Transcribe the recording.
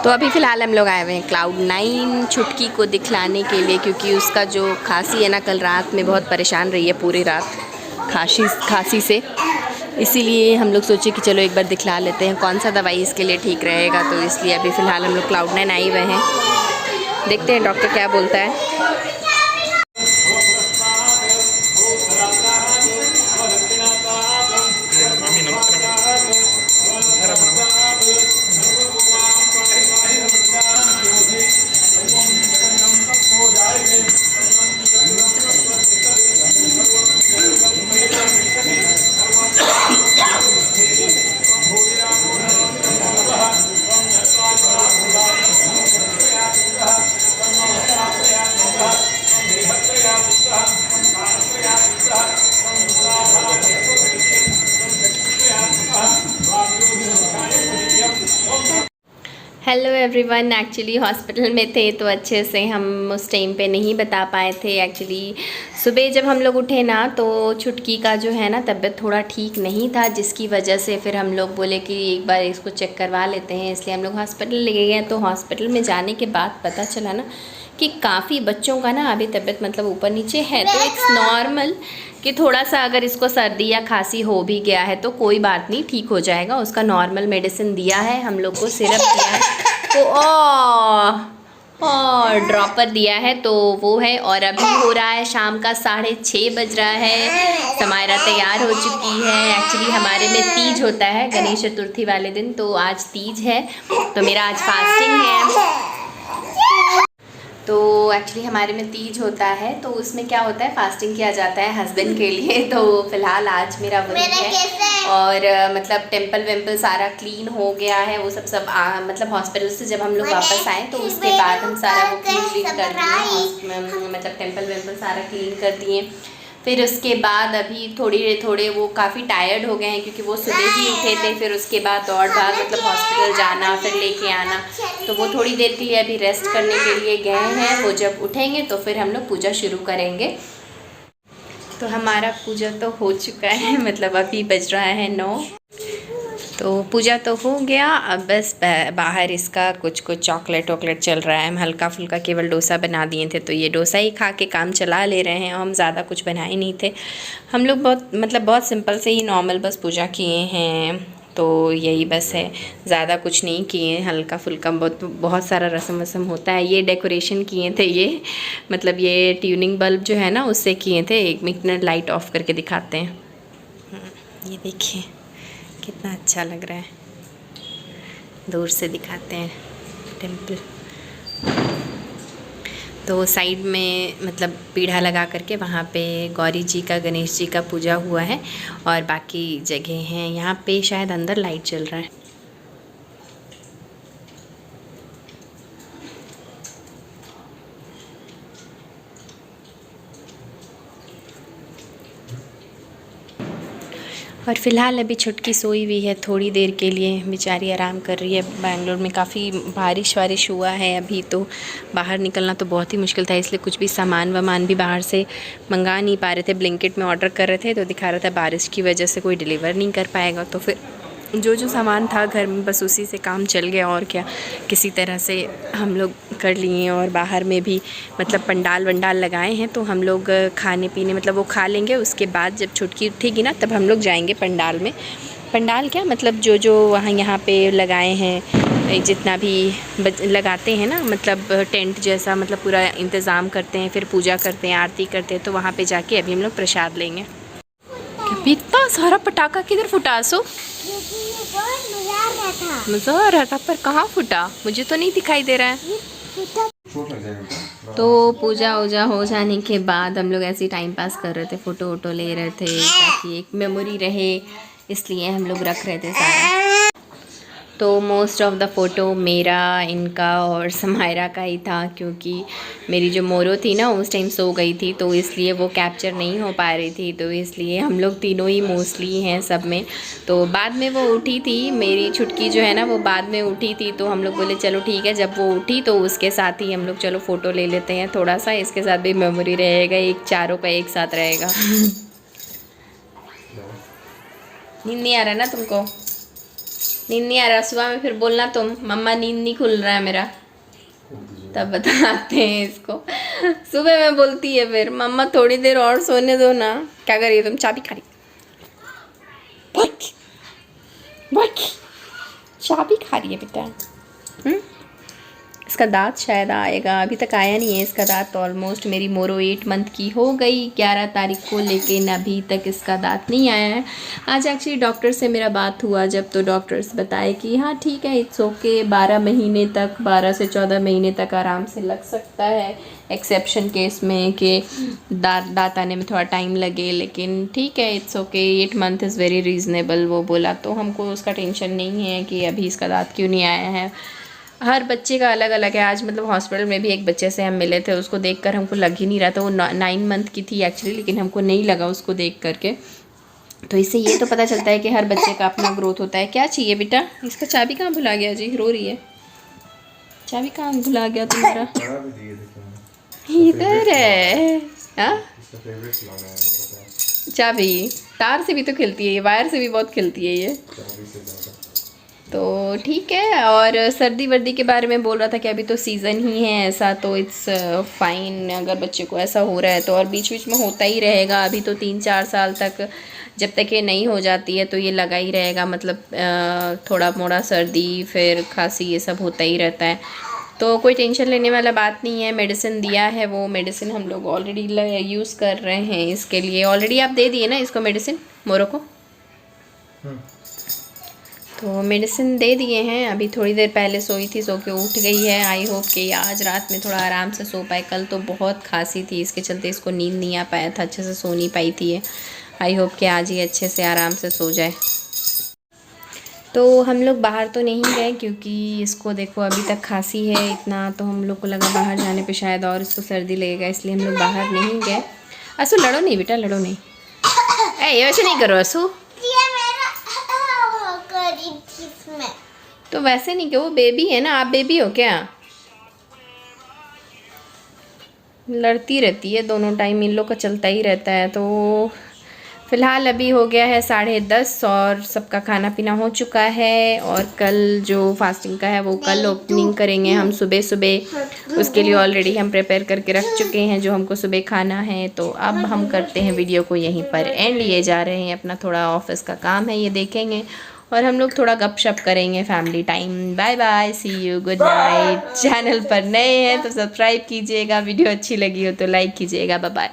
तो अभी फ़िलहाल हम लोग आए हुए हैं Cloud9 छुटकी को दिखलाने के लिए, क्योंकि उसका जो खांसी है ना, कल रात में बहुत परेशान रही है पूरी रात खांसी से। इसीलिए हम लोग सोचे कि चलो एक बार दिखला लेते हैं कौन सा दवाई इसके लिए ठीक रहेगा। तो इसलिए अभी फ़िलहाल हम लोग Cloud9 आए हुए हैं, देखते हैं डॉक्टर क्या बोलता है। हेलो एवरीवन, एक्चुअली हॉस्पिटल में थे तो अच्छे से हम उस टाइम पे नहीं बता पाए थे। एक्चुअली सुबह जब हम लोग उठे ना, तो छुटकी का जो है ना तबीयत थोड़ा ठीक नहीं था, जिसकी वजह से फिर हम लोग बोले कि एक बार इसको चेक करवा लेते हैं। इसलिए हम लोग हॉस्पिटल ले गए। तो हॉस्पिटल में जाने के बाद पता चला ना कि काफ़ी बच्चों का ना अभी तबीयत मतलब ऊपर नीचे है। तो इट्स नॉर्मल कि थोड़ा सा अगर इसको सर्दी या खांसी हो भी गया है तो कोई बात नहीं, ठीक हो जाएगा। उसका नॉर्मल मेडिसिन दिया है हम लोग को, सिरप दिया है तो और ड्रॉपर दिया है तो वो है। और अभी हो रहा है शाम का 6:30 बज रहा है। समायरा तैयार हो चुकी है। एक्चुअली हमारे में तीज होता है गणेश चतुर्थी वाले दिन, तो आज तीज है तो मेरा आज फास्टिंग है। तो एक्चुअली हमारे में तीज होता है तो उसमें क्या होता है, फास्टिंग किया जाता है हस्बैंड के लिए। तो फिलहाल आज मेरा वही है। और मतलब टेंपल वेम्पल सारा क्लीन हो गया है, वो सब मतलब हॉस्पिटल से जब हम लोग वापस आए तो उसके बाद हम सारा वो क्लीन कर दिए, मतलब टेंपल वेम्पल सारा क्लीन कर दिए। फिर उसके बाद अभी थोड़े वो काफ़ी टायर्ड हो गए हैं, क्योंकि वो सुबह ही उठे थे। फिर उसके बाद दौड़ भाग मतलब हॉस्पिटल जाना फिर लेके आना, तो वो थोड़ी देर के लिए अभी रेस्ट करने के लिए गए हैं। वो जब उठेंगे तो फिर हम लोग पूजा शुरू करेंगे। तो हमारा पूजा तो हो चुका है, मतलब अभी बज रहा है 9। तो पूजा तो हो गया, अब बस बाहर इसका कुछ चॉकलेट वॉकलेट चल रहा है। हम हल्का फुल्का केवल डोसा बना दिए थे, तो ये डोसा ही खा के काम चला ले रहे हैं। हम ज़्यादा कुछ बनाए नहीं थे। हम लोग बहुत सिंपल से ही नॉर्मल बस पूजा किए हैं, तो यही बस है, ज़्यादा कुछ नहीं किए। हल्का फुल्का बहुत सारा रस्म वस्म होता है। ये डेकोरेशन किए थे, ये मतलब ये ट्यूनिंग बल्ब जो है ना उससे किए थे। एक मिनट लाइट ऑफ करके दिखाते हैं। ये देखिए कितना अच्छा लग रहा है, दूर से दिखाते हैं टेम्पल। तो साइड में मतलब पीढ़ा लगा करके वहाँ पे गौरी जी का गणेश जी का पूजा हुआ है, और बाकी जगह हैं। यहाँ पे शायद अंदर लाइट चल रहा है। और फ़िलहाल अभी छुटकी सोई हुई है, थोड़ी देर के लिए बेचारी आराम कर रही है। बैंगलोर में काफ़ी बारिश हुआ है अभी, तो बाहर निकलना तो बहुत ही मुश्किल था। इसलिए कुछ भी सामान वामान भी बाहर से मंगा नहीं पा रहे थे। ब्लिंकिट में ऑर्डर कर रहे थे तो दिखा रहा था बारिश की वजह से कोई डिलीवर नहीं कर पाएगा। तो फिर जो सामान था घर में बस उसी से काम चल गया, और क्या, किसी तरह से हम लोग कर लिए। और बाहर में भी मतलब पंडाल वंडाल लगाए हैं, तो हम लोग खाने पीने मतलब वो खा लेंगे। उसके बाद जब छुटकी उठेगी ना तब हम लोग जाएंगे पंडाल में। पंडाल क्या मतलब जो वहाँ यहाँ पे लगाए हैं, जितना भी लगाते हैं ना, मतलब टेंट जैसा, मतलब पूरा इंतज़ाम करते हैं, फिर पूजा करते हैं, आरती करते हैं। तो वहाँ पे जाके अभी हम लोग प्रसाद लेंगे। इतना सारा पटाखा किधर फुटा सो? मज़ा आ रहा था, पर कहाँ फूटा, मुझे तो नहीं दिखाई दे रहा है। तो पूजा वूजा हो जाने के बाद हम लोग ऐसे ही टाइम पास कर रहे थे, फ़ोटो वोटो ले रहे थे ताकि एक मेमोरी रहे, इसलिए हम लोग रख रहे थे सारा। तो मोस्ट ऑफ़ द फ़ोटो मेरा, इनका और समायरा का ही था, क्योंकि मेरी जो मोरो थी ना उस टाइम सो गई थी, तो इसलिए वो कैप्चर नहीं हो पा रही थी। तो इसलिए हम लोग तीनों ही मोस्टली हैं सब में। तो बाद में वो उठी थी, मेरी छुटकी जो है ना वो बाद में उठी थी, तो हम लोग बोले चलो ठीक है, जब वो उठी तो उसके साथ ही हम लोग चलो फ़ोटो ले लेते हैं थोड़ा सा, इसके साथ भी मेमोरी रहेगा, एक चारों का एक साथ रहेगा। नींद नहीं आ रहा ना तुमको? नींद नहीं आ रहा सुबह में, फिर बोलना तुम मम्मा नींद नहीं खुल रहा है मेरा, तब बताते हैं इसको। सुबह में बोलती है फिर मम्मा थोड़ी देर और सोने दो ना। क्या कर रही हो तुम? चाबी खा रही, चाबी खा रही है बेटा। इसका दांत शायद आएगा, अभी तक आया नहीं है इसका दांत। ऑलमोस्ट मेरी मोरो 8 मंथ की हो गई 11 तारीख को, लेकिन अभी तक इसका दांत नहीं आया है। आज एक्चुअली डॉक्टर से मेरा बात हुआ जब, तो डॉक्टर्स बताए कि हाँ ठीक है, इट्स ओके, 12 महीने तक, 12 से 14 महीने तक आराम से लग सकता है, एक्सेप्शन केस में कि दांत आने में थोड़ा टाइम लगे, लेकिन ठीक है, it's okay, 8 month is very reasonable वो बोला। तो हमको उसका टेंशन नहीं है कि अभी इसका दांत क्यों नहीं आया है। हर बच्चे का अलग अलग है। आज मतलब हॉस्पिटल में भी एक बच्चे से हम मिले थे, उसको देखकर हमको लग ही नहीं रहा था, वो 9 मंथ की थी एक्चुअली, लेकिन हमको नहीं लगा उसको देख करके। तो इससे ये तो पता चलता है कि हर बच्चे का अपना ग्रोथ होता है। क्या चाहिए बेटा? इसका चाबी कहाँ भुला गया जी? रो रही है। चाबी कहाँ भुला गया तुम्हारा? इधर है। हाँ, चाबी तार से भी तो खेलती है ये, वायर से भी बहुत खेलती है ये। तो ठीक है। और सर्दी वर्दी के बारे में बोल रहा था कि अभी तो सीज़न ही है ऐसा, तो इट्स फाइन अगर बच्चे को ऐसा हो रहा है तो, और बीच बीच में होता ही रहेगा। अभी तो 3-4 साल तक जब तक ये नहीं हो जाती है तो ये लगा ही रहेगा, मतलब थोड़ा मोड़ा सर्दी फिर खांसी ये सब होता ही रहता है। तो कोई टेंशन लेने वाला बात नहीं है। मेडिसिन दिया है, वो मेडिसिन हम लोग ऑलरेडी यूज़ कर रहे हैं इसके लिए। ऑलरेडी आप दे दिए ना इसको मेडिसिन, मोरो को? तो मेडिसिन दे दिए हैं। अभी थोड़ी देर पहले सोई थी, सो के उठ गई है। आई होप कि आज रात में थोड़ा आराम से सो पाए। कल तो बहुत खांसी थी, इसके चलते इसको नींद नहीं आ पाया था, अच्छे से सो नहीं पाई थी ये। आई होप कि आज ही अच्छे से आराम से सो जाए। तो हम लोग बाहर तो नहीं गए क्योंकि इसको देखो अभी तक खांसी है इतना, तो हम लोग को लगा बाहर जाने पे शायद और इसको सर्दी लगेगा, इसलिए हम लोग बाहर नहीं गए। असू लड़ो नहीं बेटा, लड़ो नहीं। ये वैसे नहीं करो असू, तो वैसे नहीं कि वो बेबी है ना, आप बेबी हो क्या? लड़ती रहती है दोनों टाइम, इन लोग का चलता ही रहता है। तो फ़िलहाल अभी हो गया है 10:30 और सबका खाना पीना हो चुका है। और कल जो फास्टिंग का है वो कल ओपनिंग करेंगे हम सुबह सुबह। उसके लिए ऑलरेडी हम प्रिपेयर करके रख चुके हैं जो हमको सुबह खाना है। तो अब हम करते हैं वीडियो को यहीं पर एंड, लिए जा रहे हैं, अपना थोड़ा ऑफिस का काम है ये देखेंगे और हम लोग थोड़ा गपशप करेंगे, family time. Bye bye, see you, good night. Channel पर नए हैं तो सब्सक्राइब कीजिएगा, वीडियो अच्छी लगी हो तो लाइक कीजिएगा। Bye bye.